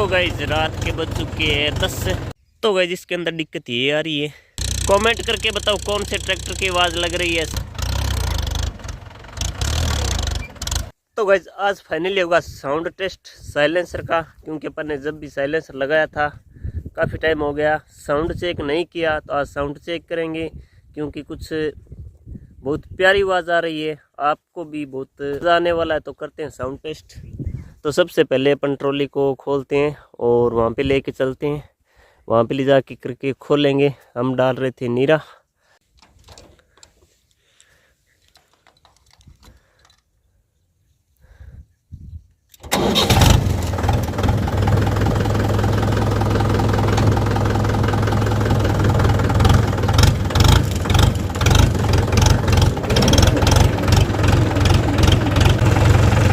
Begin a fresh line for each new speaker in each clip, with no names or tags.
तो गाइज रात के बज चुके हैं 10। तो गाइज इसके अंदर दिक्कत ये आ रही है, कमेंट करके बताओ कौन से ट्रैक्टर की आवाज़ लग रही है। तो गाइज आज फाइनली होगा साउंड टेस्ट साइलेंसर का, क्योंकि अपन ने जब भी साइलेंसर लगाया था काफ़ी टाइम हो गया, साउंड चेक नहीं किया। तो आज साउंड चेक करेंगे, क्योंकि कुछ बहुत प्यारी आवाज़ आ रही है, आपको भी बहुत मज़ा आने वाला है। तो करते हैं साउंड टेस्ट। तो सबसे पहले अपन ट्रॉली को खोलते हैं और वहाँ पे लेके चलते हैं, वहाँ पे ले जाके करके खोलेंगे। हम डाल रहे थे नीरा।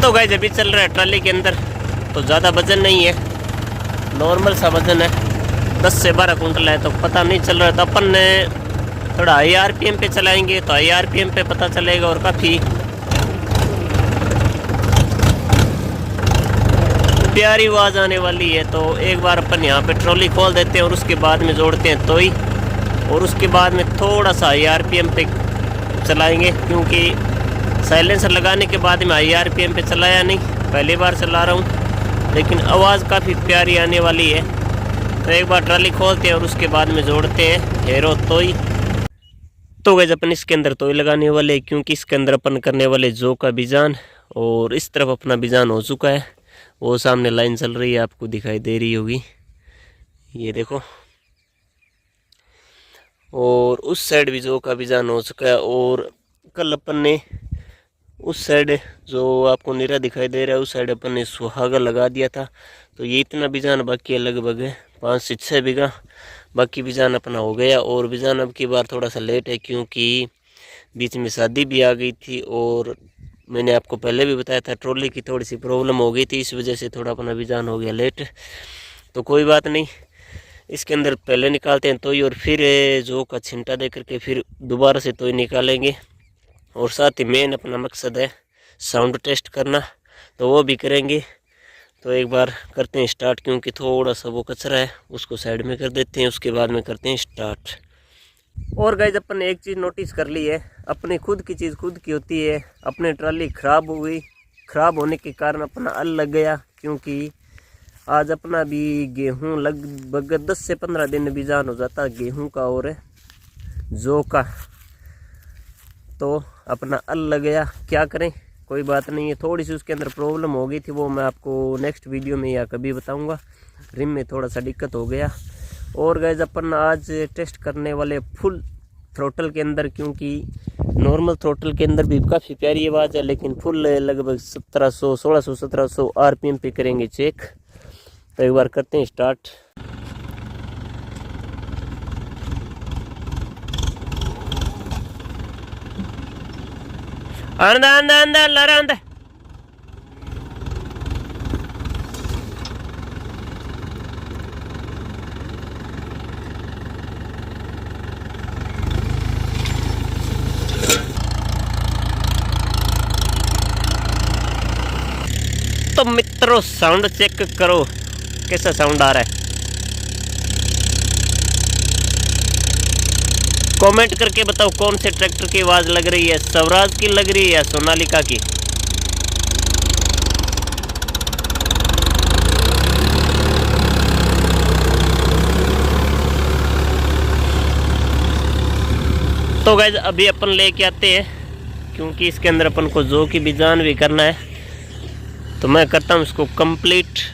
तो गाइस अभी चल रहा है ट्रॉली के अंदर, तो ज़्यादा वजन नहीं है, नॉर्मल सा वजन है, 10 से 12 कुंटल है। तो पता नहीं चल रहा है, तो अपन ने थोड़ा हाई आरपीएम पे चलाएंगे तो हाई आरपीएम पे पता चलेगा। और काफ़ी प्यारी आवाज़ आने वाली है। तो एक बार अपन यहाँ पे ट्रॉली खोल देते हैं और उसके बाद में जोड़ते हैं तोई, और उसके बाद में थोड़ा सा हाई आरपीएम पे चलाएंगे, क्योंकि साइलेंसर लगाने के बाद में हाई आरपीएम पे चलाया नहीं, पहली बार चला रहा हूँ, लेकिन आवाज़ काफ़ी प्यारी आने वाली है। तो एक बार ट्राली खोलते हैं और उसके बाद में जोड़ते हैं हेरो तोई। तो गाइस अपन इसके अंदर तोई लगाने वाले, क्योंकि इसके अंदर अपन करने वाले जो का बीजान, और इस तरफ अपना बीजान हो चुका है, वो सामने लाइन चल रही है, आपको दिखाई दे रही होगी, ये देखो। और उस साइड भी जो का बीजान हो चुका है। और कल अपन ने उस साइड जो आपको नीरा दिखाई दे रहा है, उस साइड अपन ने सुहागा लगा दिया था। तो ये इतना बीजान बाकी है, लगभग 5 से 6 बीघा बाकी बीजान अपना हो गया। और बीजान अब की बार थोड़ा सा लेट है, क्योंकि बीच में शादी भी आ गई थी, और मैंने आपको पहले भी बताया था ट्रॉली की थोड़ी सी प्रॉब्लम हो गई थी, इस वजह से थोड़ा अपना बीजान हो गया लेट। तो कोई बात नहीं, इसके अंदर पहले निकालते हैं तोई, और फिर जो का छिंटा दे करके फिर दोबारा से तोई निकालेंगे। और साथ ही मेन अपना मकसद है साउंड टेस्ट करना, तो वो भी करेंगे। तो एक बार करते हैं स्टार्ट, क्योंकि थोड़ा सा वो कचरा है, उसको साइड में कर देते हैं, उसके बाद में करते हैं स्टार्ट। और गाइस अपन ने एक चीज़ नोटिस कर ली है, अपनी खुद की चीज़ खुद की होती है। अपनी ट्राली ख़राब हो गई, ख़राब होने के कारण अपना अल लग गया, क्योंकि आज अपना भी गेहूँ लगभग 10 से 15 दिन बीजान हो जाता गेहूँ का और जौ का। तो अपना अल लग गया, क्या करें, कोई बात नहीं है। थोड़ी सी उसके अंदर प्रॉब्लम हो गई थी, वो मैं आपको नेक्स्ट वीडियो में या कभी बताऊंगा। रिम में थोड़ा सा दिक्कत हो गया। और गाइस अपन आज टेस्ट करने वाले फुल थ्रोटल के अंदर, क्योंकि नॉर्मल थ्रोटल के अंदर भी काफ़ी प्यारी आवाज़ है, लेकिन फुल लगभग 1700 1600 1700 आरपीएम पे करेंगे चेक। तो एक बार करते हैं स्टार्ट। अंदा अंदा अंदा लरा अंदा। तो मित्रों साउंड चेक करो कैसा साउंड आ रहा है, कमेंट करके बताओ कौन से ट्रैक्टर की आवाज़ लग रही है, स्वराज की लग रही है या सोनालिका की। तो गाइस अभी अपन लेके आते हैं, क्योंकि इसके अंदर अपन को जो की बीजान भी करना है। तो मैं करता हूँ इसको कंप्लीट।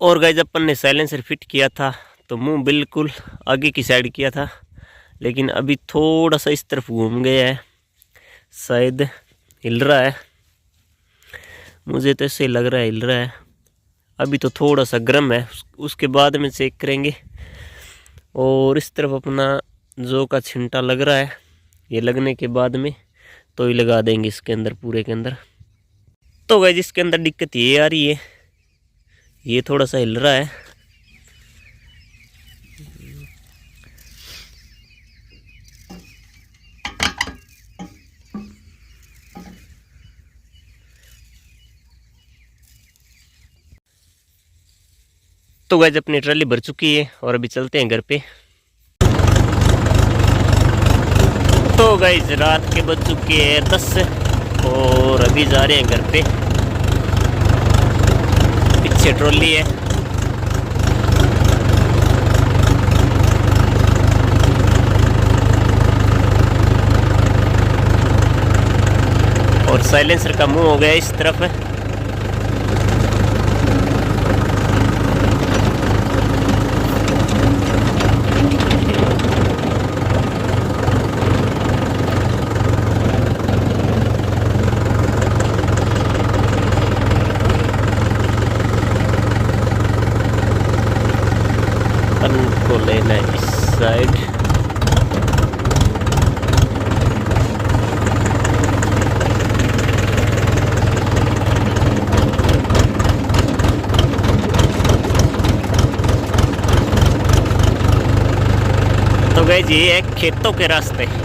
और गाइस अपन ने साइलेंसर फिट किया था तो मुंह बिल्कुल आगे की साइड किया था, लेकिन अभी थोड़ा सा इस तरफ घूम गया है, शायद हिल रहा है, मुझे तो ऐसे लग रहा है हिल रहा है। अभी तो थोड़ा सा गर्म है, उसके बाद में चेक करेंगे। और इस तरफ अपना जो का छिंटा लग रहा है, ये लगने के बाद में तो ही लगा देंगे इसके अंदर, पूरे के अंदर। तो गाइस इसके अंदर दिक्कत ये आ रही है, ये थोड़ा सा हिल रहा है। तो गाइस अपनी ट्रॉली भर चुकी है और अभी चलते हैं घर पे। तो गाइस रात के बज चुके हैं 10 और अभी जा रहे हैं घर पे। पीछे ट्रॉली है, और साइलेंसर का मुंह हो गया इस तरफ है। को लेना है इस साइड। तो गाइस ये है खेतों के रास्ते।